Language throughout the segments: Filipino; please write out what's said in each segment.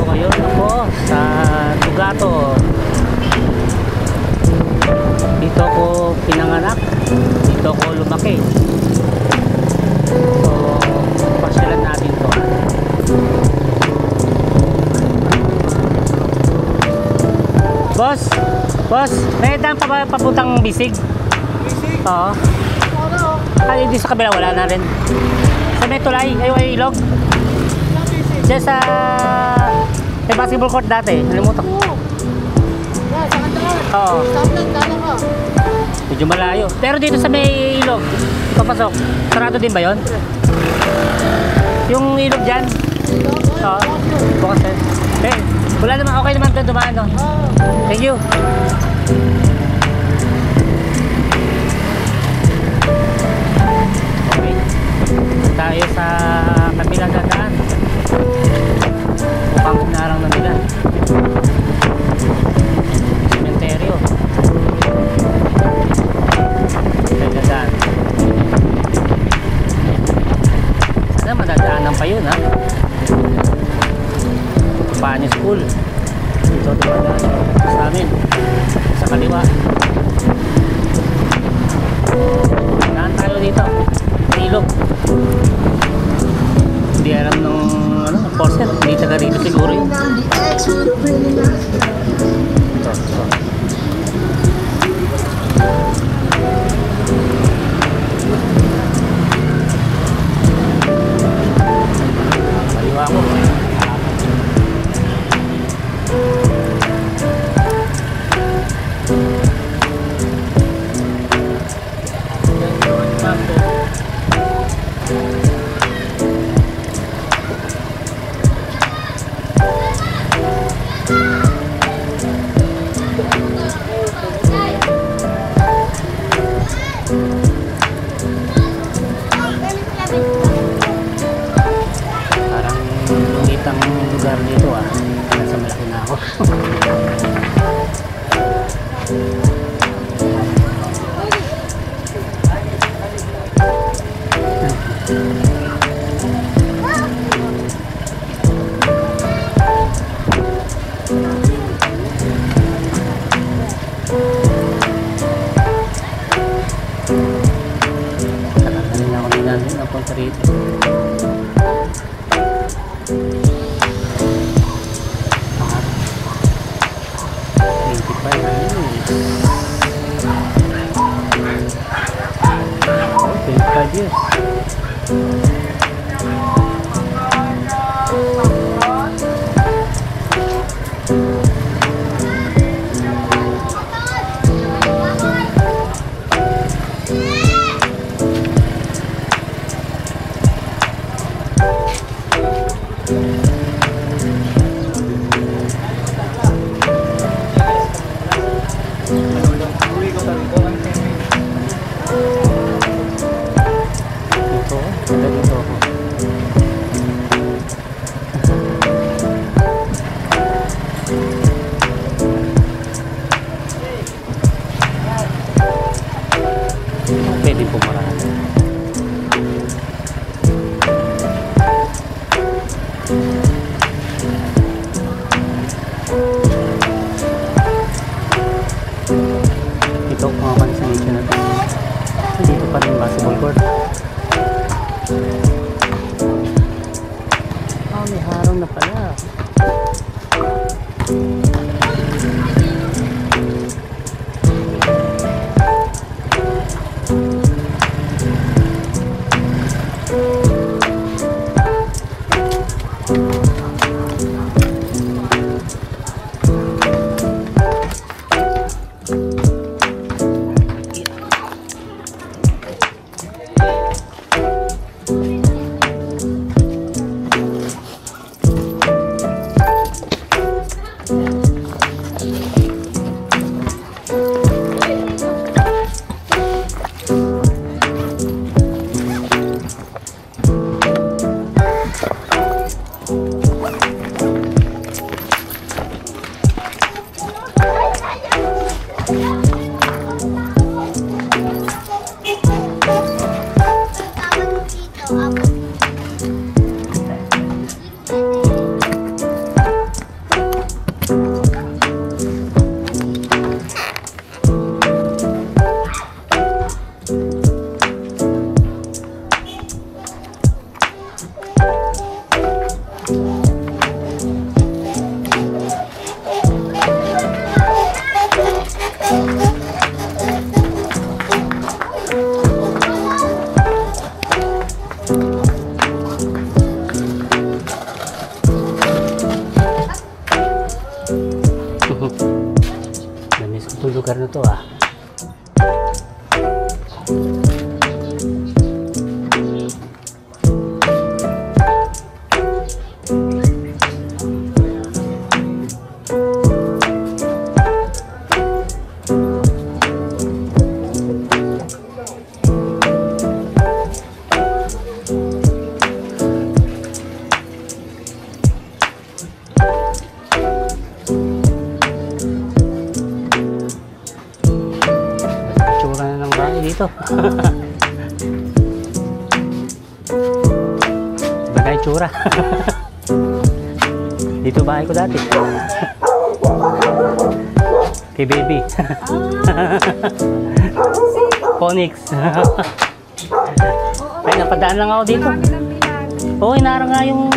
ngayon ako sa Tugato. Dito ako pinanganak, dito ako lumaki. So, pasyalan natin to. Boss, may daan pa ba papuntang Bisig? Bisig? Oo. Ano? Ay, hindi sa kabila, wala na rin. Sa may tulay, ay ilog. Diyan sa may basketball court dati, nalimutan. Oo. Yan, sa kandaan. Oo. Stop lang, dala ka. Medyo malayo. Pero dito sa may ilog, papasok. Sarado din ba yon? Yung ilog dyan? Oo. Bukas din. Eh, wala naman, okay naman doon dumaan, no? Thank you. Okay. Tayo sa kabilang dadaan. Mukhang hinarang na nila. Sementeryo. Kabilang dadaan. Sana madadaanan pa yun, ha? Spanish school. Dito dumadaan sa amin. Sa kaliwa. Daan tayo dito. Ilog. Hindi alam ng ano, enforcer. Hindi taga rito siguro yun. Ito. Kaliwa ko. Parang itang lugar dito, nasa malaki na ako. Tagal na ako nilalagay na punta rito. Yes. Pwede pumaraan. Ito mga kanisa na ito. Dito pa rin basketball court. May harang na pala. yung lugar na to ah. Itsura na ng bahay dito. Iba na itsura. Dito bahay ko dati. Kay baby. Phoenix. Ay, napadaan lang ako dito. Oo, inaarang nga yung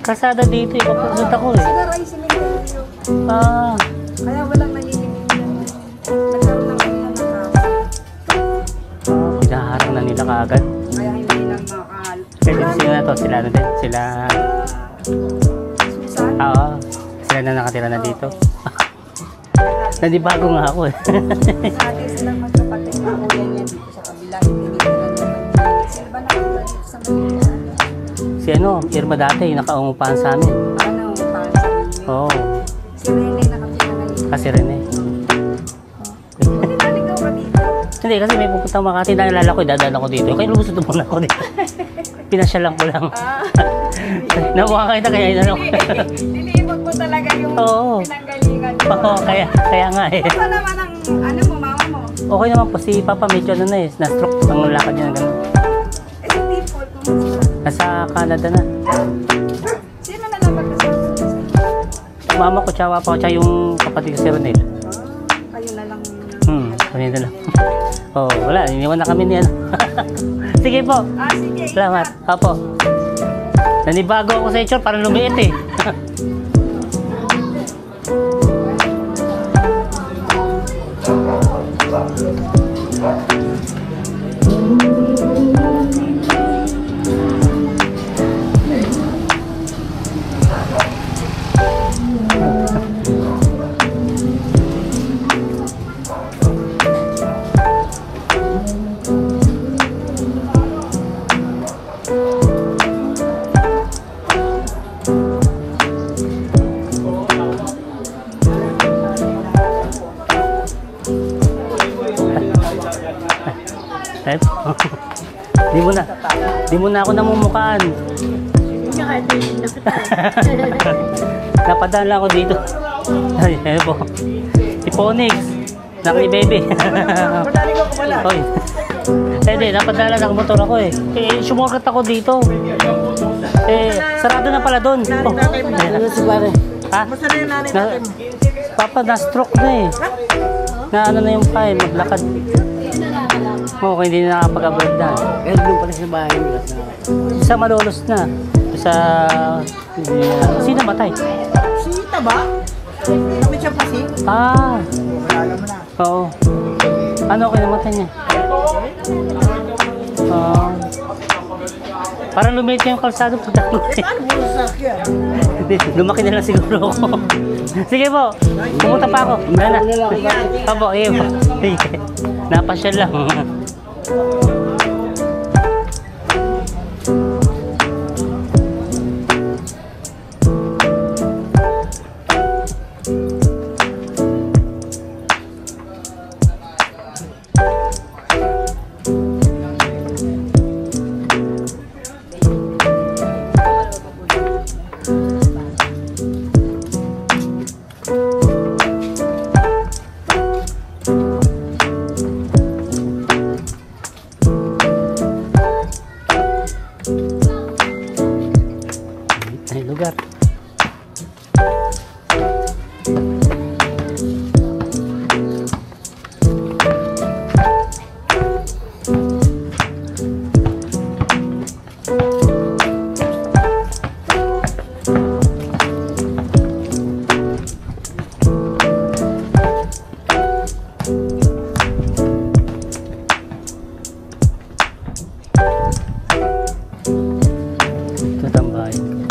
kalsada dito. Papunta ako eh. Siguro ay simenteryo. Ah, Kaya walang nalilinig yan. Nagkaroon ng kanina ng house. pinaharang na nila kaagad. Kaya hindi lang makakahal. Pwede sila na to, sila na din. Sila, Susan, oo, sila na nakatira na dito. Nadibago nga ako eh. sa atin silang magkapatid na kuya niya dito sa kabila. Hindi nila naman. Sila ba nakakita dito sa Manila? Si ano, Irma dati, nakaungupahan sa amin. Ano, parang sa inyo. Oo, Si Rene nakatira ngayon. kasi rin eh. Hindi ba ligaw ka dito? Hindi, kasi may pupuntang Makati, naalala ko, dadaan ako dito. Kaya lumusot na muna ako dito. Pinasyalan ko lang. Nakuha kayo na kaya inano. Niliibot mo talaga yung Oo. pinanggalingan mo. Oo, kaya nga eh. Basta naman ang ano mo, mama mo. Okay naman po, si Papa medyo ano na eh, na-stroke ang lakad niya na gano'n. Eh, si Default, kumusta? Nasa Canada na. Sino na lang magkasama? Mama ko, tsawa pa ko, tsaka yung kapatid ko si Ronel. Kayo na lang. Kami na lang. Oo, wala, iniwan na kami niyan. Sige po, Sige. salamat. Opo. Nanibago ako sa itsura, parang lumiit eh. Right? Di mo na ako namumukaan. Napadaan lang ako dito. Ay, ano po? Si Phoenix. Nakli baby. Madali ko pala. Hoy. Hindi, napadala ng motor ako eh. Sumorkat ako dito. Sarado na pala doon. Oh. Ano si pare? Ha? Basta na yung nanay natin. Papa, na-stroke na eh. Na ano na yung pie, maglakad. Okay, hindi na nakapag-abroad na. Pero doon pala sa bahay nila. Sa Malolos na. Sa... Sino matay? Sita ba? Kami siya pa si? Ah, Alam mo na. oo. Ano okay namatay niya? Parang lumiit yung kalsado pagdaan ko eh. Ano mo sa sakyan? Hindi, lumaki na lang siguro ako. Sige po, pumunta pa ako. Wala na. Opo, iyo po. Sige. Napasyal lang. Ay, lugar. Ito tambahin.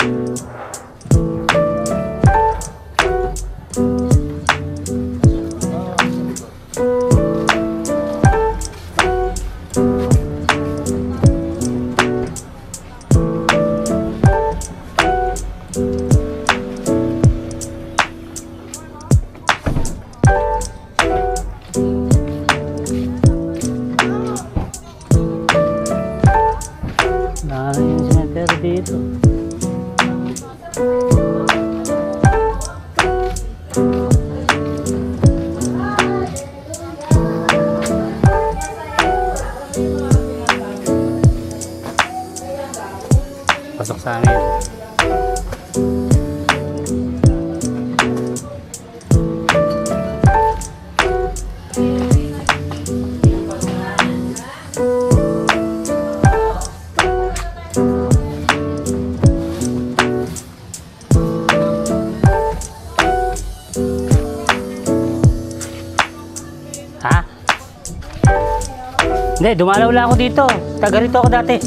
Hindi, dumalaw lang ako dito. Taga rito ako dati.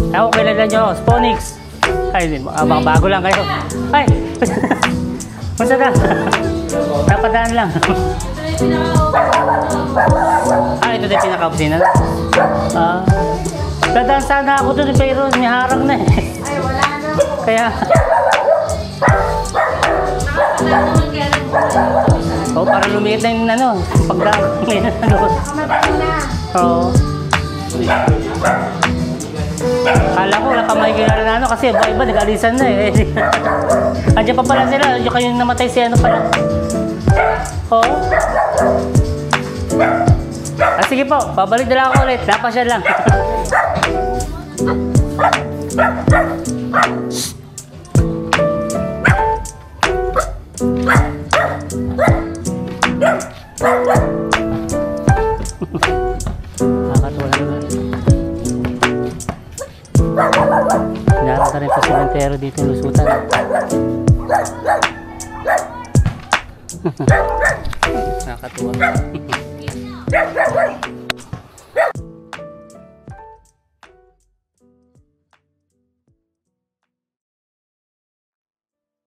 Ako, kailan nyo ako? Sponix. Ay, baka bago lang kayo. Ay! Masa na? Napadaan lang. Ito na yung pinaka-opisina. Dadaan sana ako doon pero niharang na eh. Ay, wala na. Kaya... para lumiit na yung ano, pagdami na ano. Nakamatay na. Oo. Kala ko, nakamay kilala na ano kasi iba nag-alisan na eh. Andiyan pa pala sila, yung kayo namatay si ano pala. Oo. Sige po, babalik na lang ako ulit. Napasya lang. Nakakatuwa naman. Naroon ka rin sa sementero dito yung lusutan. Nakakatuwa.